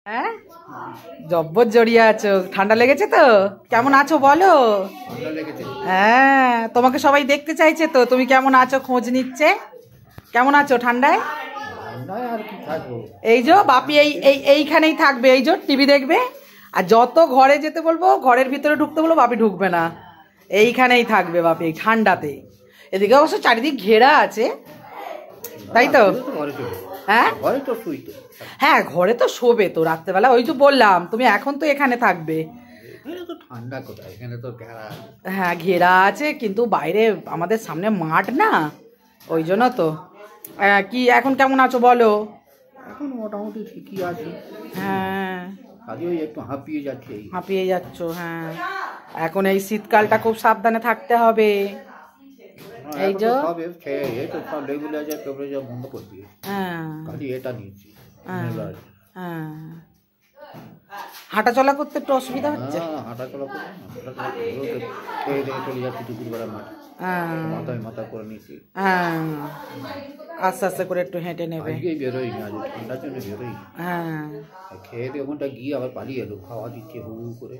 হ্যাঁ জব্বর জড়িয়ে আছো, ঠান্ডা লেগেছে তো? কেমন আছো বলো? হ্যাঁ তোমাকে সবাই দেখতে চাইছে তো, তুমি কেমন আছো খোঁজ নিচ্ছে। কেমন আছো ঠান্ডায়? এই যে বাপি এইখানেই থাকবে, এই যে টিভি দেখবে, আর যত ঘরে যেতে বলবো ঘরের ভিতরে ঢুকতে বলবো বাপি ঢুকবে না, এইখানেই থাকবে বাপি এই ঠান্ডাতে। এদিকে অবশ্য চারিদিক ঘেরা আছে, তাই তো? হ্যাঁ হ্যাঁ ঘরে তো শোবে তো রাত্রেবেলা, ওই যে বললাম তুমি এখন তো এখানে থাকবে। হ্যাঁ ঘেরা আছে কিন্তু বাইরে আমাদের সামনে মাঠ না, ওই জন্য তো। কি এখন কেমন আছো বলো? এখন মোটামুটি ঠিকই আছে। হ্যাঁ একটু হাঁপিয়ে যাচ্ছে। হাঁপিয়ে যাচ্ছ? হ্যাঁ এখন এই শীতকালটা খুব সাবধানে থাকতে হবে। এই যে সব রেগুলার বন্ধ করে দিয়েছে। হ্যাঁ এটা নিয়েছি। হ্যাঁ হাঁটা চলা করতে একটু অসুবিধা হচ্ছে। হাঁটা চলা করতে খেয়ে দিয়ে চলে যাচ্ছি দুপুরবেলা মাঠে, মাথায় মাথা করে নিচ্ছি। হ্যাঁ আস্তে আস্তে করে একটু হেঁটে নেবে। বেরোই না, ঠান্ডার জন্য বেরোই। হ্যাঁ খেয়ে দিয়ে ওখানটা গিয়ে আবার পালিয়ে এলো, খাওয়া দিচ্ছে হু হু করে,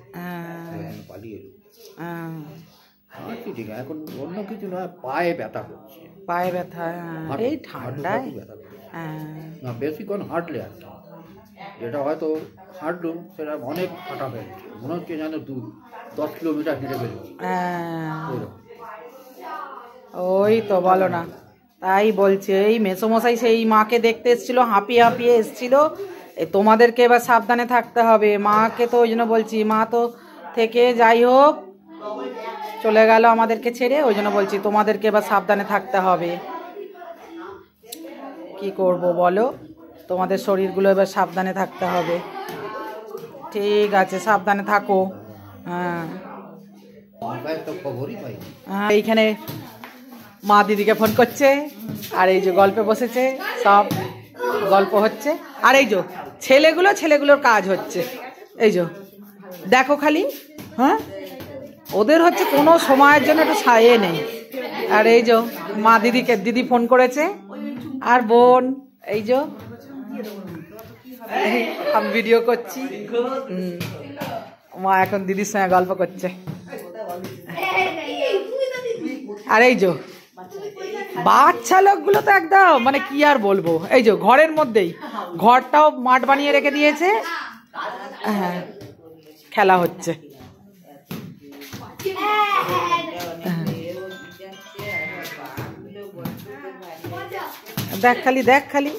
পালিয়ে এলো। ঠিক আছে, এখন অন্য কিছু নয়, পায়ে ব্যথা করছে। পায়ে ব্যথা এই ঠান্ডায় ব্যথা করছে না, বেশিক্ষণ হাঁটলে আর যেটা হয়তো হাঁটলুম সেটা অনেক হাঁটা ফেলছে, মনে হচ্ছে যেন 10 কিলোমিটার হেঁটে ফেলছি। ওই তো বলো না, তাই বলছে এই মেসোমশাই সেই মাকে দেখতে এসেছিল, হাঁপিয়ে হাঁপিয়ে এসেছিল। তোমাদেরকে এবার সাবধানে থাকতে হবে, মাকে তো ওই জন্য বলছি, মা তো থেকে যাই হোক চলে গেল আমাদেরকে ছেড়ে, ওই জন্য বলছি তোমাদেরকে এবার সাবধানে থাকতে হবে। কি করব বলো, তোমাদের শরীরগুলো এবার সাবধানে থাকতে হবে। ঠিক আছে সাবধানে থাকো। হ্যাঁ এইখানে মা দিদিকে ফোন করছে, আর এই যে গল্পে বসেছে, সব গল্প হচ্ছে। আর এই যে ছেলেগুলোর কাজ হচ্ছে, এই যে দেখো খালি। হ্যাঁ ওদের হচ্ছে কোনো সময়ের জন্য একটু ছায়ে নেই। আর এই যে মা দিদি ফোন করেছে, আর বোন এই যে আমি ভিডিও করছি, মা এখন দিদির সঙ্গে গল্প করছে। আর এই যে বাচ্চা লোকগুলো তো একদম মানে কি আর বলবো, এই যে ঘরের মধ্যেই ঘরটাও মাঠ বানিয়ে রেখে দিয়েছে। হ্যাঁ খেলা হচ্ছে। দেখ খালি